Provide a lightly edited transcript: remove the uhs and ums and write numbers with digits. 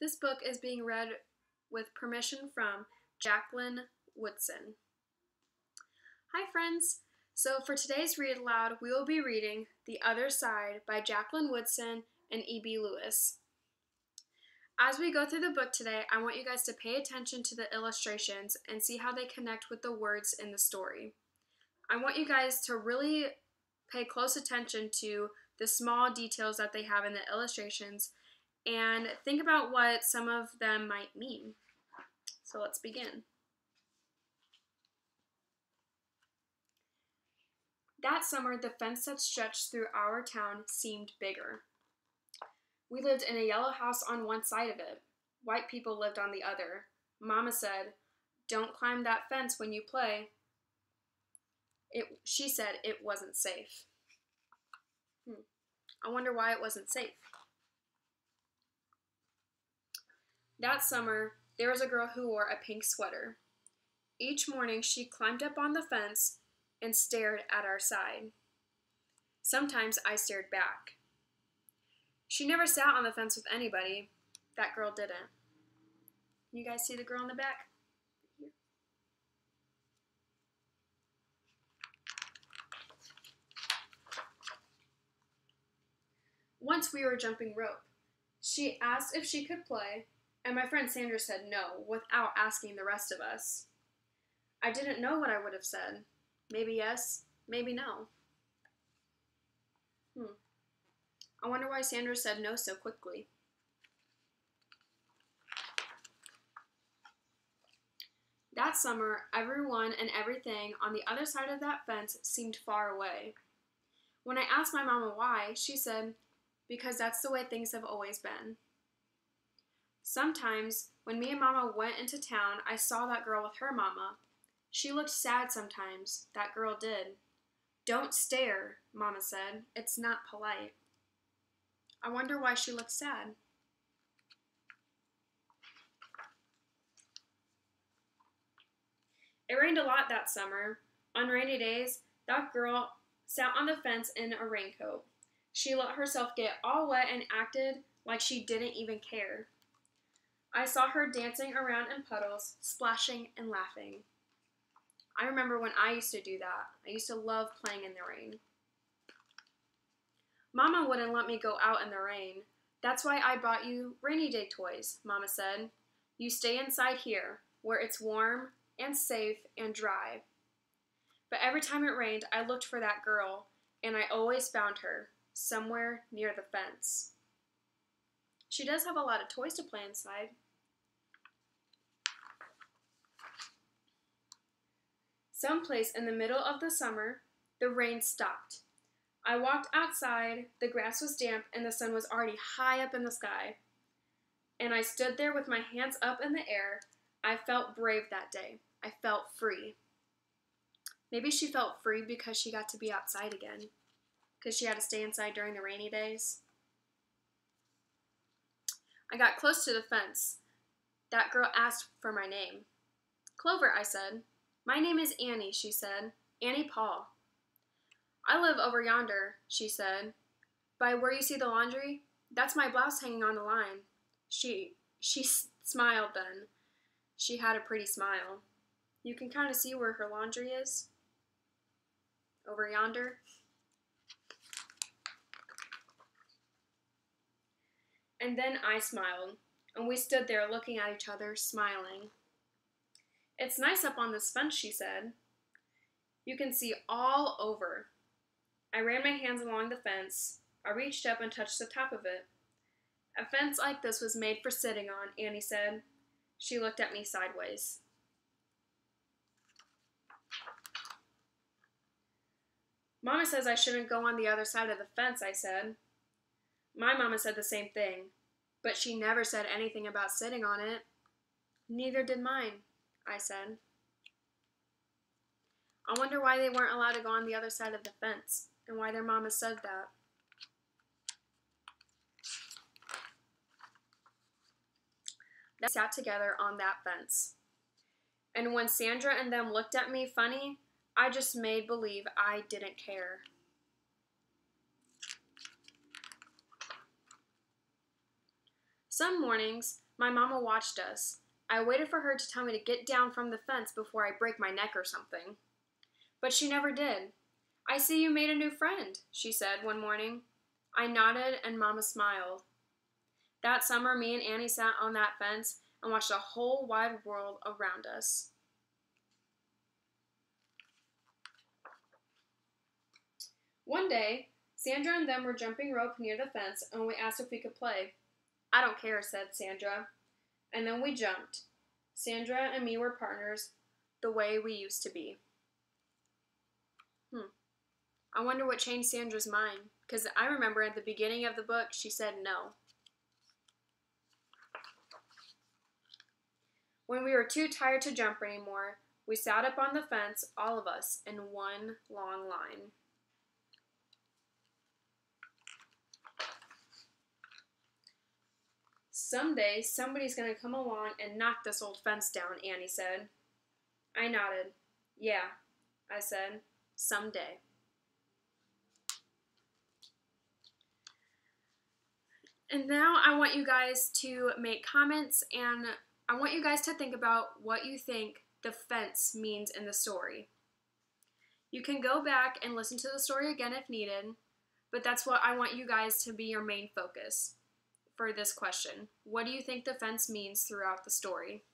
This book is being read with permission from Jacqueline Woodson. Hi friends! So for today's read aloud, we will be reading The Other Side by Jacqueline Woodson and E.B. Lewis. As we go through the book today, I want you guys to pay attention to the illustrations and see how they connect with the words in the story. I want you guys to really pay close attention to the small details that they have in the illustrations and think about what some of them might mean. So let's begin. That summer, the fence that stretched through our town seemed bigger. We lived in a yellow house on one side of it. White people lived on the other. Mama said, "Don't climb that fence when you play." She said it wasn't safe. I wonder why it wasn't safe. That summer, there was a girl who wore a pink sweater. Each morning, she climbed up on the fence and stared at our side. Sometimes I stared back. She never sat on the fence with anybody. That girl didn't. You guys see the girl in the back? Here. Once we were jumping rope. She asked if she could play, and my friend Sandra said no, without asking the rest of us. I didn't know what I would have said. Maybe yes, maybe no. I wonder why Sandra said no so quickly. That summer, everyone and everything on the other side of that fence seemed far away. When I asked my mama why, she said, "Because that's the way things have always been." Sometimes, when me and Mama went into town, I saw that girl with her mama. She looked sad sometimes, that girl did. "Don't stare," Mama said. "It's not polite." I wonder why she looked sad. It rained a lot that summer. On rainy days, that girl sat on the fence in a raincoat. She let herself get all wet and acted like she didn't even care. I saw her dancing around in puddles, splashing and laughing. I remember when I used to do that. I used to love playing in the rain. Mama wouldn't let me go out in the rain. "That's why I bought you rainy day toys," Mama said. "You stay inside here, where it's warm and safe and dry." But every time it rained, I looked for that girl, and I always found her, somewhere near the fence. She does have a lot of toys to play inside. Someplace in the middle of the summer, the rain stopped. I walked outside, the grass was damp, and the sun was already high up in the sky. And I stood there with my hands up in the air. I felt brave that day. I felt free. Maybe she felt free because she got to be outside again, because she had to stay inside during the rainy days. I got close to the fence. That girl asked for my name. "Clover," I said. "My name is Annie," she said. "Annie Paul." "I live over yonder," she said. "By where you see the laundry? That's my blouse hanging on the line." She smiled then. She had a pretty smile. You can kind of see where her laundry is. Over yonder. And then I smiled, and we stood there looking at each other, smiling. "It's nice up on this fence," she said. "You can see all over." I ran my hands along the fence. I reached up and touched the top of it. "A fence like this was made for sitting on," Annie said. She looked at me sideways. "Mama says I shouldn't go on the other side of the fence," I said. My mama said the same thing, but she never said anything about sitting on it. "Neither did mine," I said. I wonder why they weren't allowed to go on the other side of the fence, and why their mama said that. They sat together on that fence. And when Sandra and them looked at me funny, I just made believe I didn't care. Some mornings, my mama watched us. I waited for her to tell me to get down from the fence before I break my neck or something. But she never did. "I see you made a new friend," she said one morning. I nodded and Mama smiled. That summer, me and Annie sat on that fence and watched the whole wide world around us. One day, Sandra and them were jumping rope near the fence, and we asked if we could play. "I don't care," said Sandra. And then we jumped. Sandra and me were partners, the way we used to be. I wonder what changed Sandra's mind, because I remember at the beginning of the book she said no. When we were too tired to jump anymore, we sat up on the fence, all of us, in one long line. "Someday, somebody's going to come along and knock this old fence down," Annie said. I nodded. "Yeah," I said, "someday." And now I want you guys to make comments, and I want you guys to think about what you think the fence means in the story. You can go back and listen to the story again if needed, but that's what I want you guys to be your main focus for this question. What do you think the fence means throughout the story?